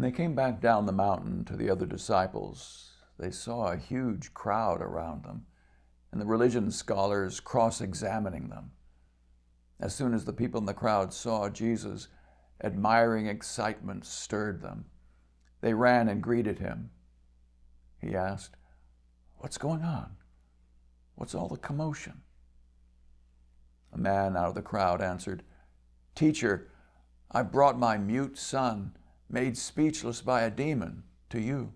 they came back down the mountain to the other disciples, they saw a huge crowd around them, and the religion scholars cross-examining them. As soon as the people in the crowd saw Jesus, admiring excitement stirred them. They ran and greeted him. He asked, "What's going on? What's all the commotion?" A man out of the crowd answered, "Teacher, I brought my mute son, made speechless by a demon, to you.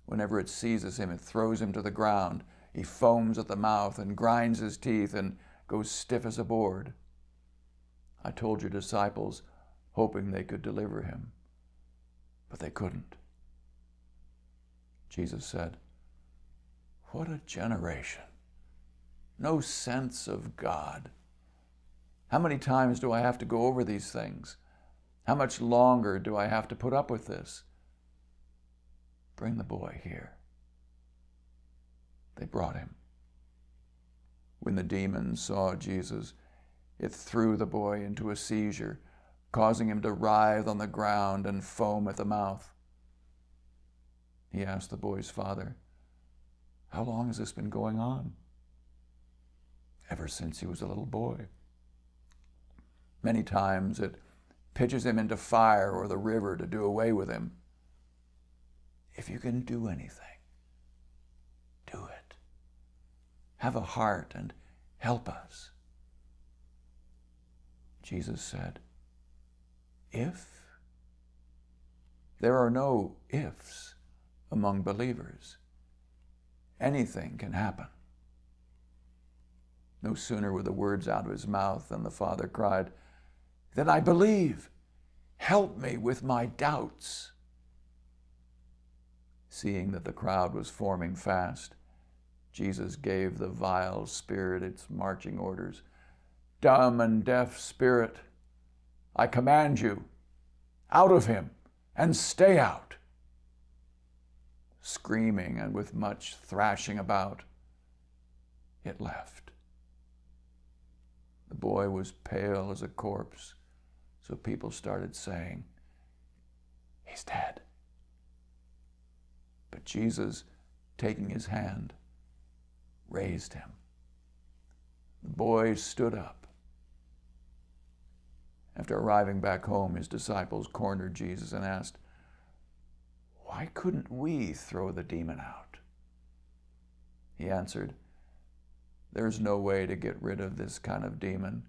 Whenever it seizes him, it throws him to the ground. He foams at the mouth and grinds his teeth and goes stiff as a board. I told your disciples, hoping they could deliver him, but they couldn't." Jesus said, "What a generation! No sense of God. How many times do I have to go over these things? How much longer do I have to put up with this? Bring the boy here." They brought him. When the demon saw Jesus, it threw the boy into a seizure, causing him to writhe on the ground and foam at the mouth. He asked the boy's father, "How long has this been going on?" "Ever since he was a little boy. Many times it pitches him into fire or the river to do away with him. If you can do anything, do it. Have a heart and help us." Jesus said, "If?" There are no ifs among believers. Anything can happen. No sooner were the words out of his mouth than the father cried, "Then I believe. Help me with my doubts." Seeing that the crowd was forming fast, Jesus gave the vile spirit its marching orders. "Dumb and deaf spirit, I command you, out of him, and stay out." Screaming and with much thrashing about, it left. The boy was pale as a corpse, so people started saying, "He's dead." But Jesus, taking his hand, raised him. The boy stood up. After arriving back home, his disciples cornered Jesus and asked, "Why couldn't we throw the demon out?" He answered, "There's no way to get rid of this kind of demon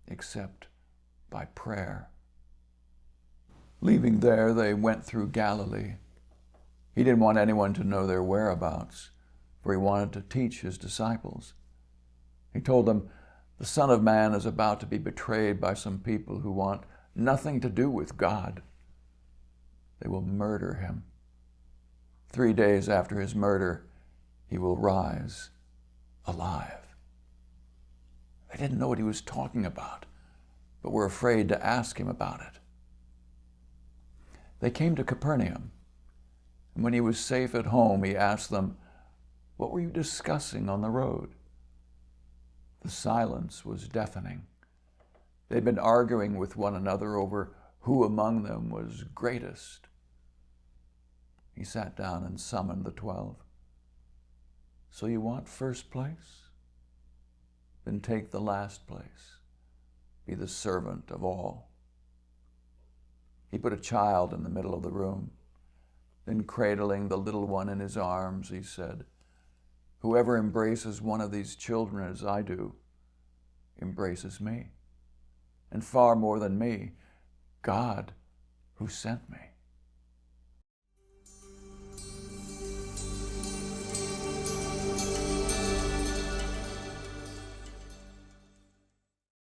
except by prayer." Leaving there, they went through Galilee. He didn't want anyone to know their whereabouts, for he wanted to teach his disciples. He told them, "The Son of Man is about to be betrayed by some people who want nothing to do with God. They will murder him. 3 days after his murder, he will rise alive." They didn't know what he was talking about, but were afraid to ask him about it. They came to Capernaum, and when he was safe at home, he asked them, "What were you discussing on the road?" The silence was deafening. They'd been arguing with one another over who among them was greatest. He sat down and summoned the 12. "So you want first place? Then take the last place. Be the servant of all." He put a child in the middle of the room. Then, cradling the little one in his arms, he said, "Whoever embraces one of these children as I do, embraces me, and far more than me, God who sent me."